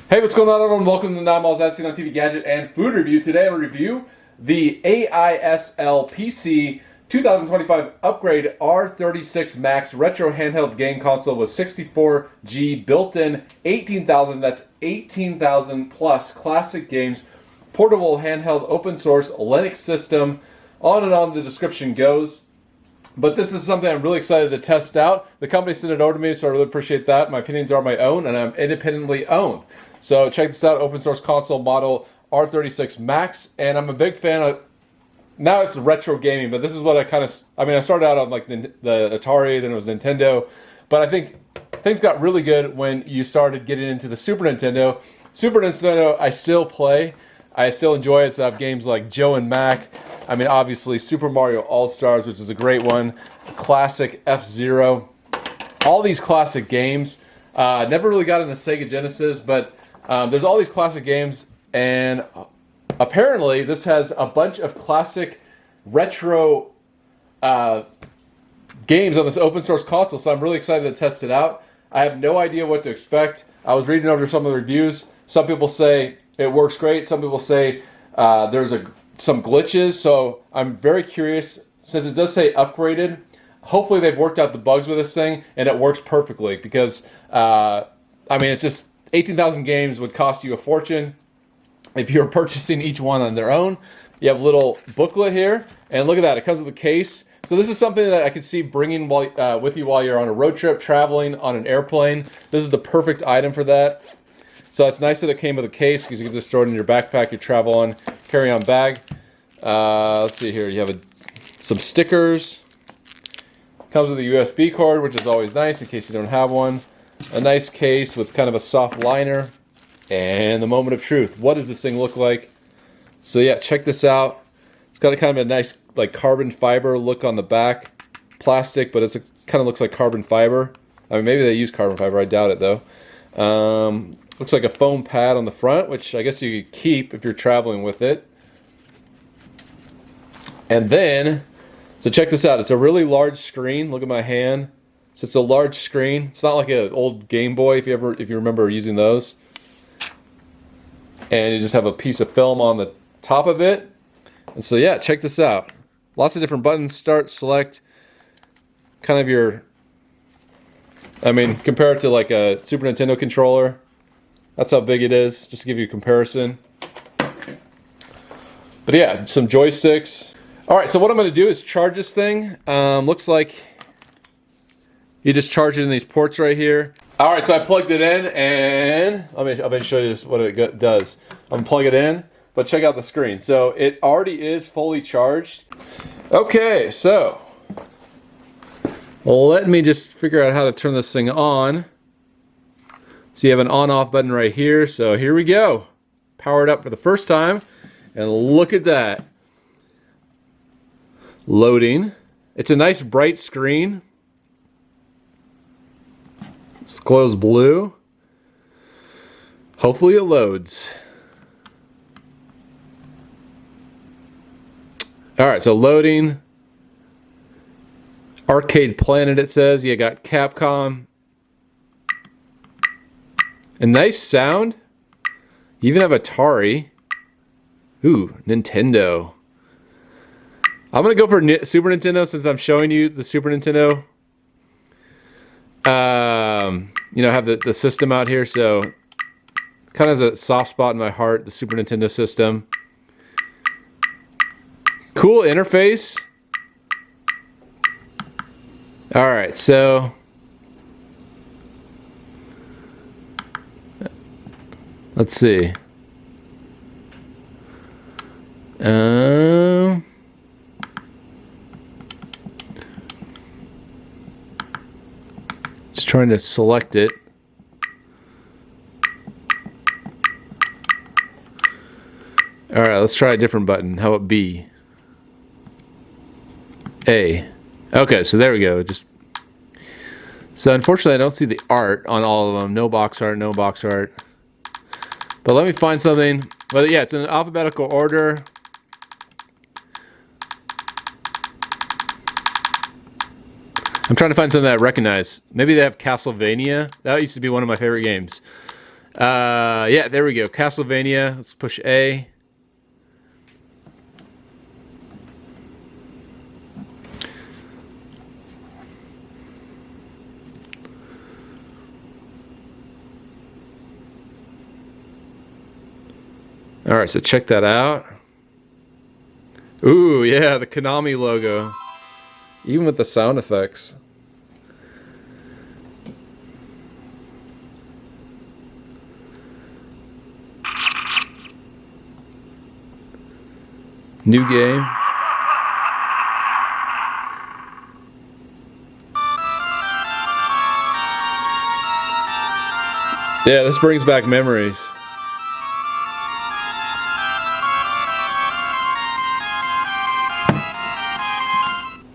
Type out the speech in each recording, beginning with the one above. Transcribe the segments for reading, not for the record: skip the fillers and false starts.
Hey, what's going on, everyone? Welcome to the 9 Miles As Seen on TV Gadget and Food Review. Today I'll review the AISLPC 2025 upgrade R36MAX retro handheld game console with 64G built-in, 18,000, that's 18,000 plus classic games, portable handheld open source Linux system, on and on the description goes. But this is something I'm really excited to test out. The company sent it over to me, so I really appreciate that. My opinions are my own, and I'm independently owned. So check this out, open source console model R36MAX, and I'm a big fan of, now it's retro gaming, but this is what I started out on like the Atari, then it was Nintendo, but I think things got really good when you started getting into the Super Nintendo. Super Nintendo, I still play. I still enjoy it. So I have games like Joe and Mac. I mean, obviously, Super Mario All-Stars, which is a great one. Classic F-Zero. All these classic games. Never really got into Sega Genesis, but there's all these classic games. And apparently, this has a bunch of classic retro games on this open source console. So I'm really excited to test it out. I have no idea what to expect. I was reading over some of the reviews. Some people say it works great. Some people say there's some glitches. So I'm very curious. Since it does say upgraded, hopefully they've worked out the bugs with this thing and it works perfectly. Because I mean, it's just 18,000 games would cost you a fortune if you're purchasing each one on their own. You have a little booklet here, and look at that. It comes with a case. So this is something that I could see bringing with you while you're on a road trip, traveling on an airplane. This is the perfect item for that. So it's nice that it came with a case because you can just throw it in your backpack, your travel-on, carry-on bag. Let's see here. You have some stickers. Comes with a USB cord, which is always nice in case you don't have one. A nice case with kind of a soft liner. And the moment of truth. What does this thing look like? So yeah, check this out. It's got a kind of a nice like carbon fiber look on the back. Plastic, but it kind of looks like carbon fiber. I mean, maybe they use carbon fiber. I doubt it though. Looks like a foam pad on the front, which I guess you could keep if you're traveling with it. And then, so check this out. It's a really large screen. Look at my hand. So it's a large screen. It's not like an old Game Boy if you remember using those. And you just have a piece of film on the top of it. And so yeah, check this out. Lots of different buttons. Start, select. Kind of your, I mean, compare it to like a Super Nintendo controller. That's how big it is, just to give you a comparison. But yeah, some joysticks. All right, so what I'm going to do is charge this thing. Looks like you just charge it in these ports right here. All right, so I plugged it in, and let me show you what it does. I'm going to plug it in, but check out the screen. So it already is fully charged. Okay, so let me just figure out how to turn this thing on. So you have an on-off button right here. So here we go. Power it up for the first time. And look at that. Loading. It's a nice bright screen. It's glows blue. Hopefully it loads. All right, so loading. Arcade Planet, it says. You got Capcom. A nice sound. You even have Atari. Ooh, Nintendo. I'm going to go for Super Nintendo since I'm showing you the Super Nintendo. You know, I have the system out here, so kind of has a soft spot in my heart, the Super Nintendo system. Cool interface. All right, so let's see. Just trying to select it. All right, let's try a different button. How about B? A. Okay, so there we go. So unfortunately, I don't see the art on all of them. No box art, no box art. But let me find something. But yeah, it's in alphabetical order. I'm trying to find something that I recognize. Maybe they have Castlevania. That used to be one of my favorite games. Yeah, there we go. Castlevania. Let's push A. All right, so check that out. Ooh, yeah, the Konami logo. Even with the sound effects. New game. Yeah, this brings back memories.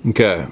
Okay.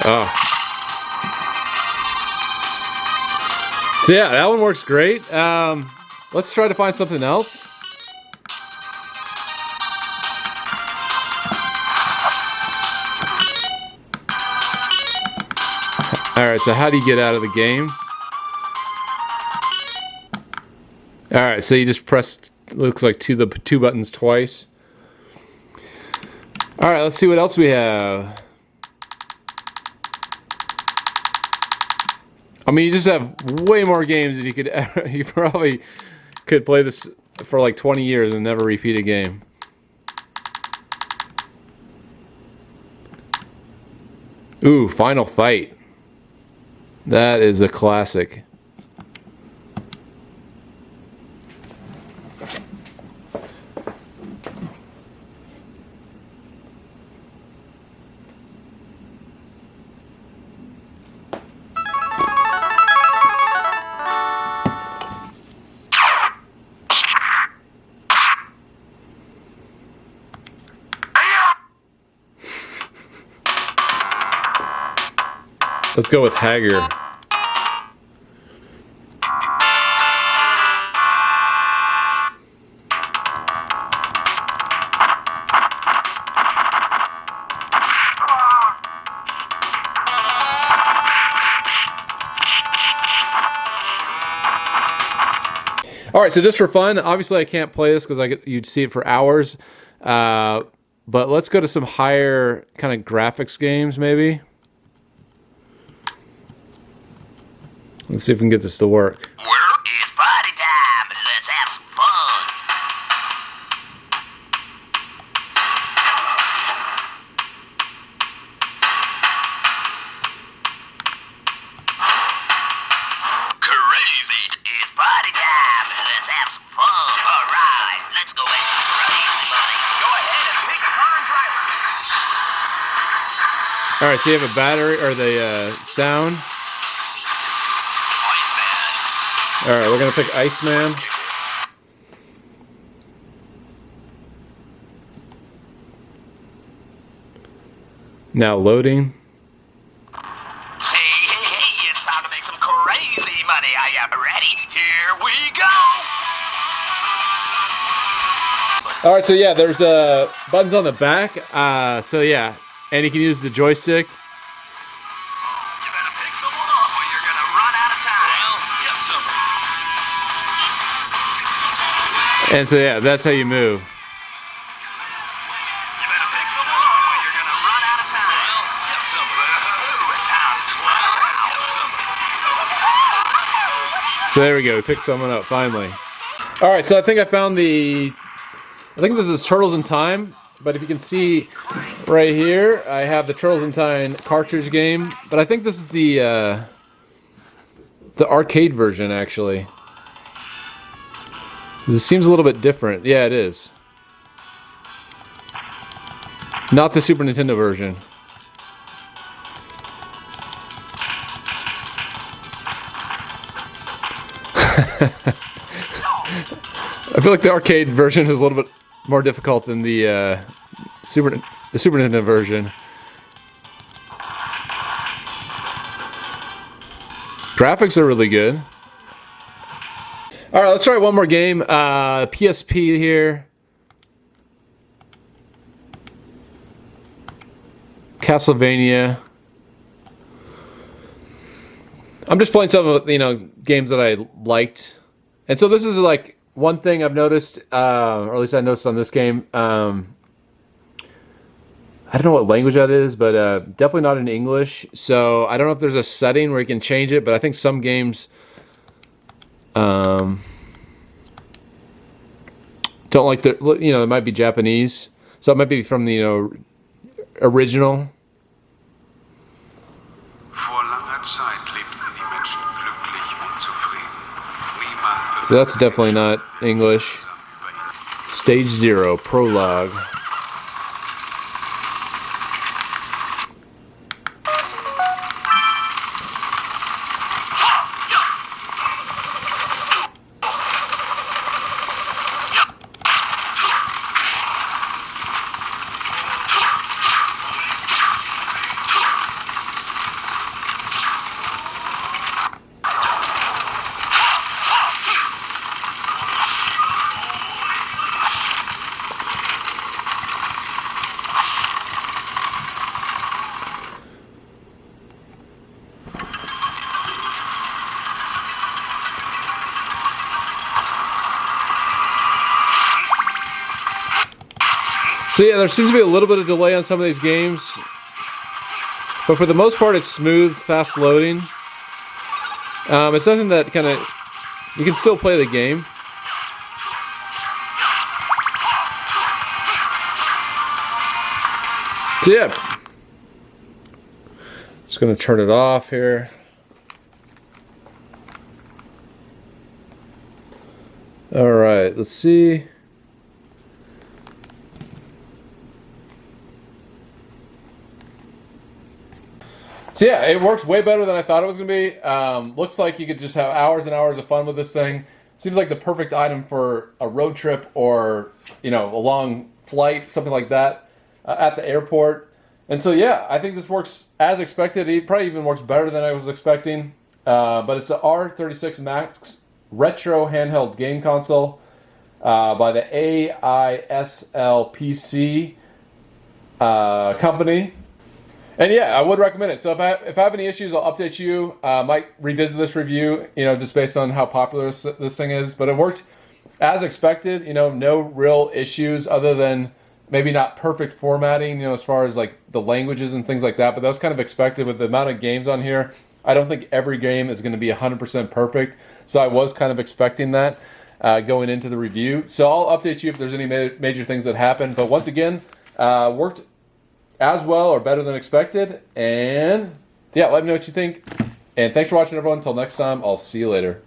Oh. So yeah, that one works great. Let's try to find something else. Alright, so how do you get out of the game? Alright, so you just press, looks like the two buttons twice. Alright, let's see what else we have. I mean, you just have way more games than you could ever, you probably could play this for like 20 years and never repeat a game. Ooh, Final Fight. That is a classic. Let's go with Hager. All right, so just for fun, obviously I can't play this because you'd see it for hours. But let's go to some higher kind of graphics games, maybe. Let's see if we can get this to work. Well, it's party time. Let's have some fun. Crazy. It's party time. Let's have some fun. All right, let's go make some crazy money. Go ahead and pick a car and driver. All right, so you have a battery or the sound. All right, we're gonna pick Iceman. Now loading. Hey, it's time to make some crazy money. Are you ready? Here we go. All right, so yeah, there's buttons on the back. So yeah, and you can use the joystick. You better pick someone off or you're gonna run out of time. Well, get some. And so yeah, that's how you move. You better pick someone off or you're gonna run out of time. Well, get some. So there we go, we picked someone up finally. All right, so I think I found I think this is Turtles in Time, but if you can see right here, I have the Turtles in Time cartridge game, but I think this is the the arcade version, actually. It seems a little bit different. Yeah, it is. Not the Super Nintendo version. I feel like the arcade version is a little bit more difficult than the Super Nintendo version. Graphics are really good. All right, let's try one more game. PSP here. Castlevania. I'm just playing some of games that I liked, and so this is like one thing I've noticed, or at least I noticed on this game. I don't know what language that is, but definitely not in English. So I don't know if there's a setting where you can change it, but I think some games don't like the it might be Japanese, so it might be from the original. So that's definitely not English. Stage 0, prologue. So yeah, there seems to be a little bit of delay on some of these games, but for the most part it's smooth, fast loading. It's nothing that you can still play the game. So yeah, just gonna turn it off here. All right, let's see. So yeah, it works way better than I thought it was going to be. Looks like you could just have hours and hours of fun with this thing. Seems like the perfect item for a road trip or, a long flight, something like that, at the airport. And so yeah, I think this works as expected. It probably even works better than I was expecting. But it's the R36MAX retro handheld game console by the AISLPC company. And yeah, I would recommend it. So if I have any issues, I'll update you. Might revisit this review, just based on how popular this thing is. But it worked as expected. No real issues other than maybe not perfect formatting. As far as like the languages and things like that. But that was kind of expected with the amount of games on here. I don't think every game is going to be 100% perfect. So I was kind of expecting that going into the review. So I'll update you if there's any major things that happen. But once again, worked as well or better than expected. And yeah, let me know what you think. And thanks for watching, everyone. Until next time, I'll see you later.